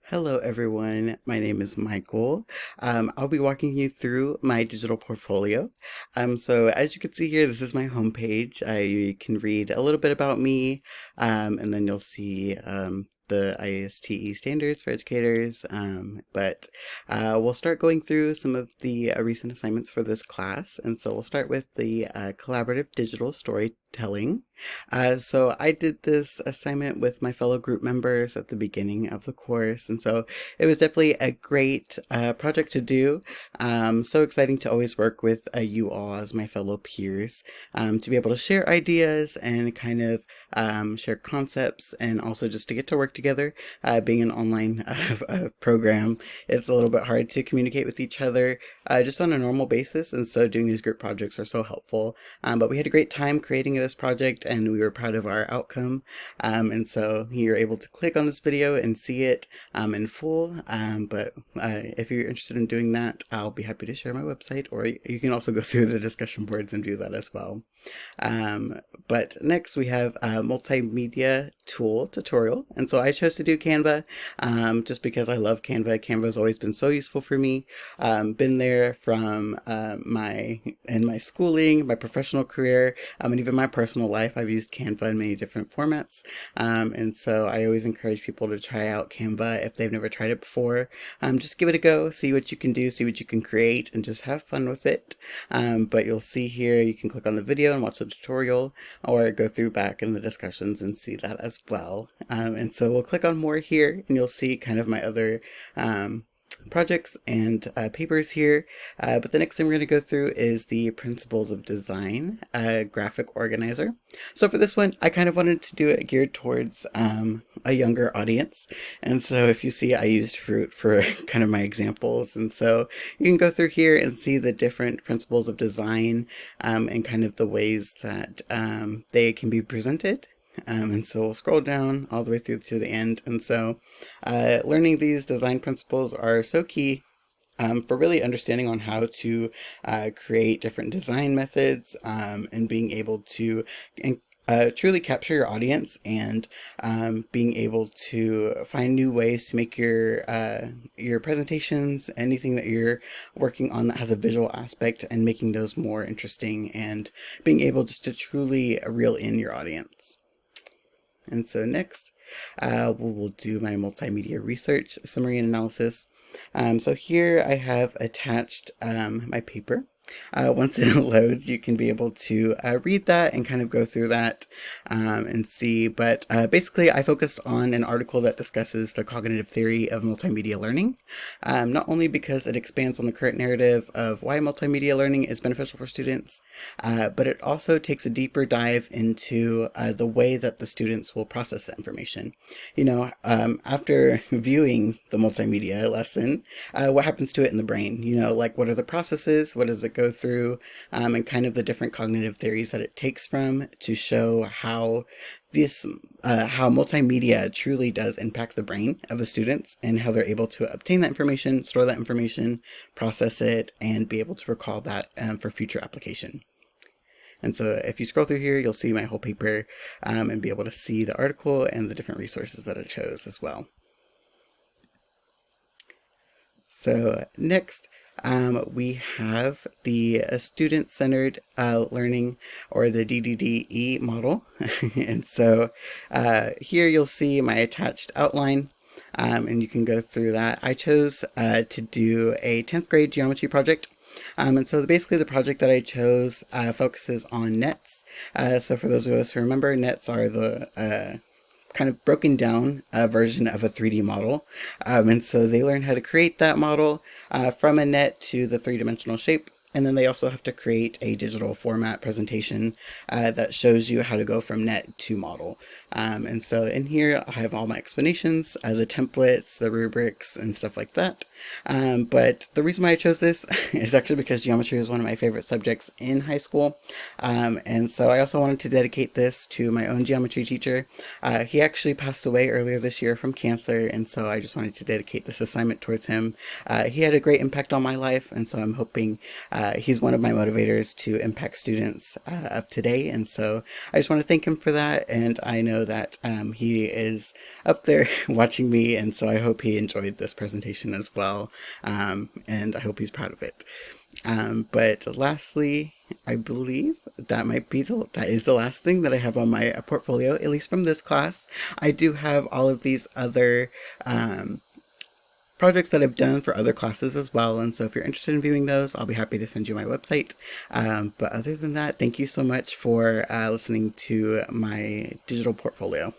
Hello, everyone. My name is Michael. I'll be walking you through my digital portfolio. So as you can see here, this is my homepage. You can read a little bit about me, and then you'll see the ISTE standards for educators. But we'll start going through some of the recent assignments for this class. And so we'll start with the collaborative digital storytelling. So I did this assignment with my fellow group members at the beginning of the course, and so it was definitely a great project to do. So exciting to always work with you all as my fellow peers, to be able to share ideas and kind of share concepts, and also just to get to work together. Being an online program, it's a little bit hard to communicate with each other just on a normal basis, and so doing these group projects are so helpful. But we had a great time creating this project, and we were proud of our outcome. And so you're able to click on this video and see it in full. But if you're interested in doing that, I'll be happy to share my website, or you can also go through the discussion boards and do that as well. But next we have a multimedia tool tutorial, and so I chose to do Canva just because I love Canva. Canva has always been so useful for me. Been there from my schooling, my professional career, and even my personal life. I've used Canva in many different formats, and so I always encourage people to try out Canva if they've never tried it before. Just give it a go, see what you can do, see what you can create, and just have fun with it. But you'll see here, you can click on the video and watch the tutorial, or go through back in the discussions and see that as well. And so we'll click on more here, and you'll see kind of my other projects and papers here. But the next thing we're going to go through is the Principles of Design graphic organizer. So for this one, I kind of wanted to do it geared towards a younger audience. And so if you see, I used fruit for kind of my examples. And so you can go through here and see the different principles of design and kind of the ways that they can be presented. And so we'll scroll down all the way through to the end. And so learning these design principles are so key for really understanding on how to create different design methods and being able to truly capture your audience, and being able to find new ways to make your presentations, anything that you're working on that has a visual aspect, and making those more interesting, and being able just to truly reel in your audience. And so next, we'll do my multimedia research summary and analysis. So here I have attached my paper. Once it loads, you can be able to read that and kind of go through that and see. But basically, I focused on an article that discusses the cognitive theory of multimedia learning, not only because it expands on the current narrative of why multimedia learning is beneficial for students, but it also takes a deeper dive into the way that the students will process that information. You know, after viewing the multimedia lesson, what happens to it in the brain? You know, like, what are the processes? What does it go through? And kind of the different cognitive theories that it takes from to show how how multimedia truly does impact the brain of the students, and how they're able to obtain that information, store that information, process it, and be able to recall that for future application. And so if you scroll through here, you'll see my whole paper and be able to see the article and the different resources that I chose as well. So next, we have the student-centered learning, or the DDDE model. And so here you'll see my attached outline, and you can go through that. I chose to do a 10th grade geometry project. And so basically the project that I chose focuses on nets. So for those of us who remember, nets are the kind of broken down version of a 3D model. And so they learn how to create that model from a net to the three-dimensional shape. And then they also have to create a digital format presentation that shows you how to go from net to model. And so in here, I have all my explanations, the templates, the rubrics, and stuff like that. But the reason why I chose this is actually because geometry was one of my favorite subjects in high school. And so I also wanted to dedicate this to my own geometry teacher. He actually passed away earlier this year from cancer, and so I just wanted to dedicate this assignment towards him. He had a great impact on my life, and so I'm hoping He's one of my motivators to impact students of today. And so I just want to thank him for that. And I know that he is up there watching me. And so I hope he enjoyed this presentation as well. And I hope he's proud of it. But lastly, I believe that is the last thing that I have on my portfolio, at least from this class. I do have all of these other projects that I've done for other classes as well. And so if you're interested in viewing those, I'll be happy to send you my website. But other than that, thank you so much for listening to my digital portfolio.